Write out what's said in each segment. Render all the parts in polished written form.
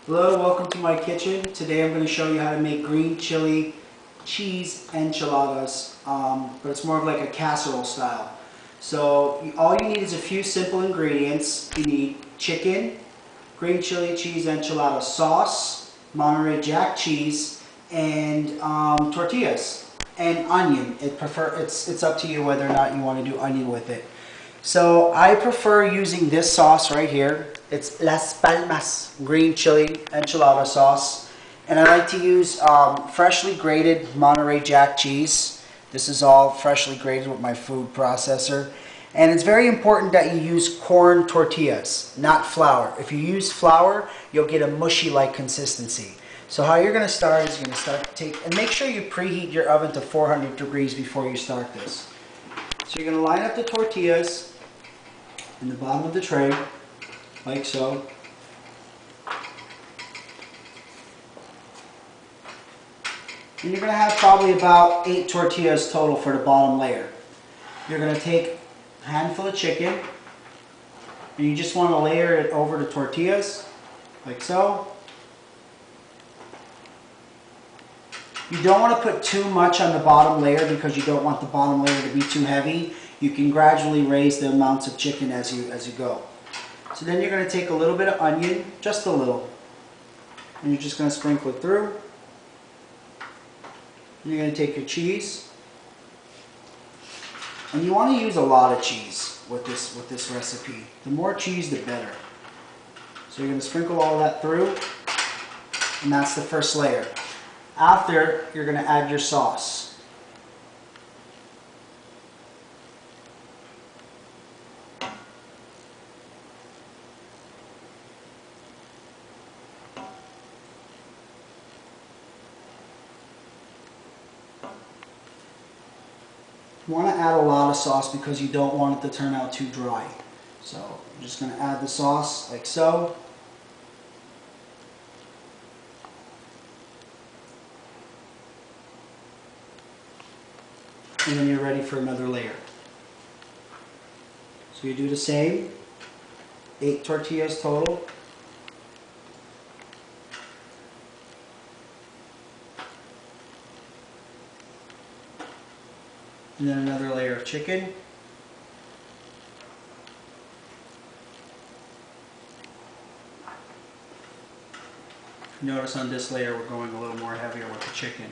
Hello, welcome to my kitchen. Today I'm going to show you how to make green chili cheese enchiladas, but it's more of like a casserole style. So all you need is a few simple ingredients. You need chicken, green chili cheese enchilada sauce, Monterey Jack cheese, and tortillas, and onion. It's up to you whether or not you want to do onion with it. So I prefer using this sauce right here. It's Las Palmas green chili enchilada sauce. And I like to use freshly grated Monterey Jack cheese. This is all freshly grated with my food processor. And it's very important that you use corn tortillas, not flour. If you use flour, you'll get a mushy-like consistency. So how you're going to start is you're going to start to and make sure you preheat your oven to 400 degrees before you start this. So you're going to line up the tortillas in the bottom of the tray, like so. And you're going to have probably about 8 tortillas total for the bottom layer. You're going to take a handful of chicken, and you just want to layer it over the tortillas, like so. You don't want to put too much on the bottom layer because you don't want the bottom layer to be too heavy. You can gradually raise the amounts of chicken as you go. So then you're going to take a little bit of onion, just a little, and you're just going to sprinkle it through. And you're going to take your cheese, and you want to use a lot of cheese with this recipe. The more cheese, the better. So you're going to sprinkle all that through, and that's the first layer. After, you're going to add your sauce. You want to add a lot of sauce because you don't want it to turn out too dry. So I'm just going to add the sauce like so. And then you're ready for another layer. So you do the same, 8 tortillas total. And then another layer of chicken. Notice on this layer we're going a little more heavier with the chicken.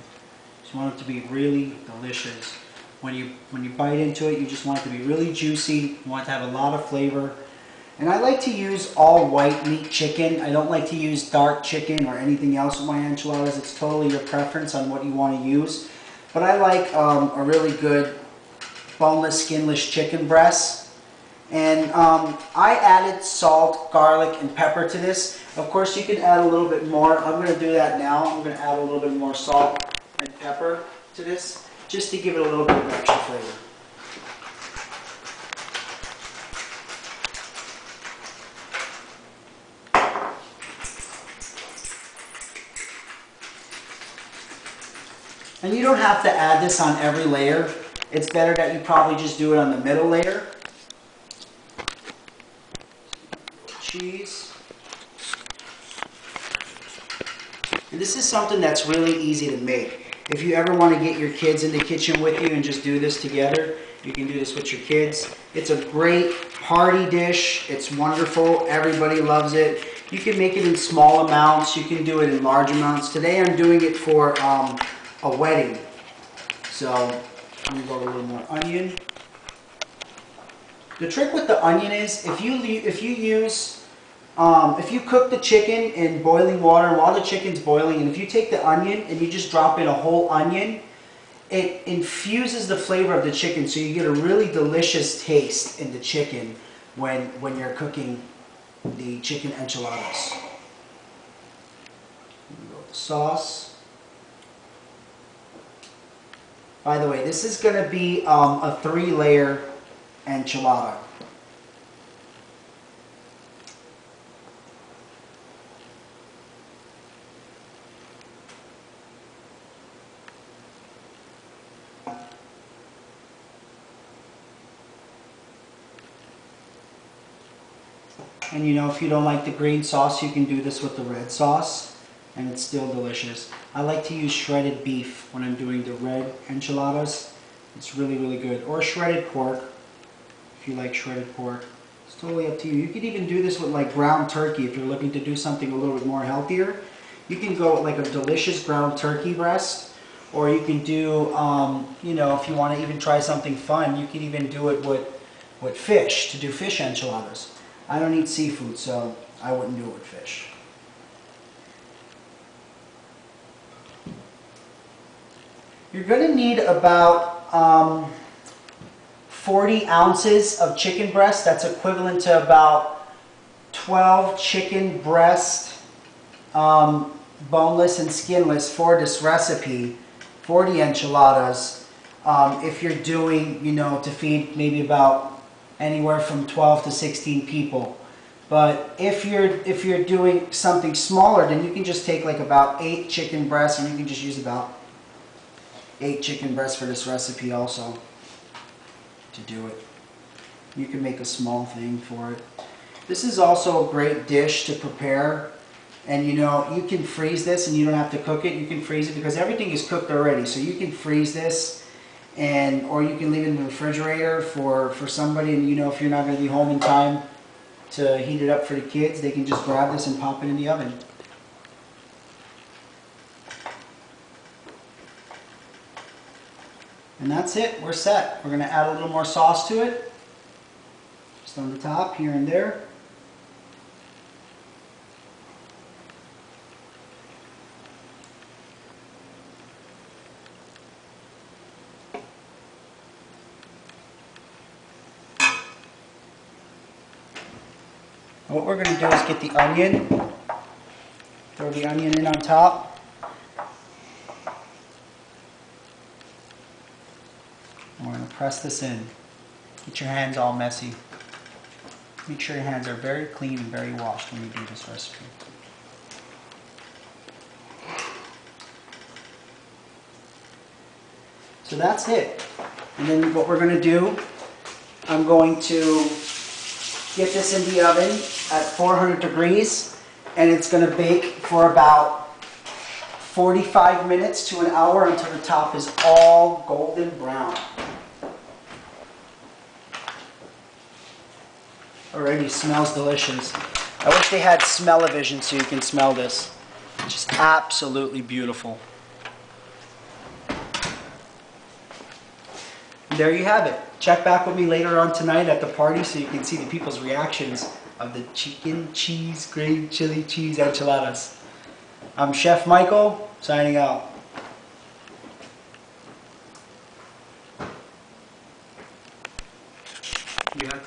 So you want it to be really delicious. When you bite into it, you just want it to be really juicy. You want it to have a lot of flavor. And I like to use all white meat chicken. I don't like to use dark chicken or anything else with my enchiladas. It's totally your preference on what you want to use. But I like a really good boneless, skinless chicken breast. And I added salt, garlic, and pepper to this. Of course, you can add a little bit more. I'm going to do that now. I'm going to add a little bit more salt and pepper to this, just to give it a little bit of extra flavor. And you don't have to add this on every layer. It's better that you probably just do it on the middle layer. Cheese. And this is something that's really easy to make. If you ever want to get your kids in the kitchen with you and just do this together, you can do this with your kids. It's a great hearty dish. It's wonderful. Everybody loves it. You can make it in small amounts. You can do it in large amounts. Today I'm doing it for a wedding. So I'm going to go with a little more onion. The trick with the onion is if you cook the chicken in boiling water while the chicken's boiling, and if you take the onion and you just drop in a whole onion, it infuses the flavor of the chicken, so you get a really delicious taste in the chicken when you're cooking the chicken enchiladas. Go with the sauce. By the way, this is going to be a 3-layer enchilada. And you know, if you don't like the green sauce, you can do this with the red sauce, and it's still delicious. I like to use shredded beef when I'm doing the red enchiladas. It's really, really good. Or shredded pork, if you like shredded pork. It's totally up to you. You could even do this with like ground turkey if you're looking to do something a little bit more healthier. You can go with like a delicious ground turkey breast, or you can do, you know, if you want to even try something fun, you can even do it with fish, to do fish enchiladas. I don't eat seafood, so I wouldn't do it with fish. You're going to need about 40 ounces of chicken breast. That's equivalent to about 12 chicken breast, boneless and skinless, for this recipe, for the enchiladas. If you're doing, you know, to feed maybe about anywhere from 12 to 16 people. But if you're doing something smaller, then you can just take like about 8 chicken breasts, and you can just use about 8 chicken breasts for this recipe also to do it. You can make a small thing for it. This is also a great dish to prepare, and you know, you can freeze this and you don't have to cook it. You can freeze it because everything is cooked already, so you can freeze this, and or you can leave it in the refrigerator for somebody, and you know, if you're not going to be home in time to heat it up for the kids, they can just grab this and pop it in the oven. And that's it, we're set. We're going to add a little more sauce to it, just on the top, here and there. And what we're going to do is get the onion, throw the onion in on top. We're going to press this in. Get your hands all messy. Make sure your hands are very clean and very washed when you do this recipe. So that's it. And then what we're going to do, I'm going to get this in the oven at 400 degrees, and it's going to bake for about 45 minutes to an hour until the top is all golden brown. Already smells delicious. I wish they had smell-o-vision so you can smell this. It's just absolutely beautiful. And there you have it. Check back with me later on tonight at the party so you can see the people's reactions of the chicken, cheese, green chili cheese enchiladas. I'm Chef Michael, signing out. You have to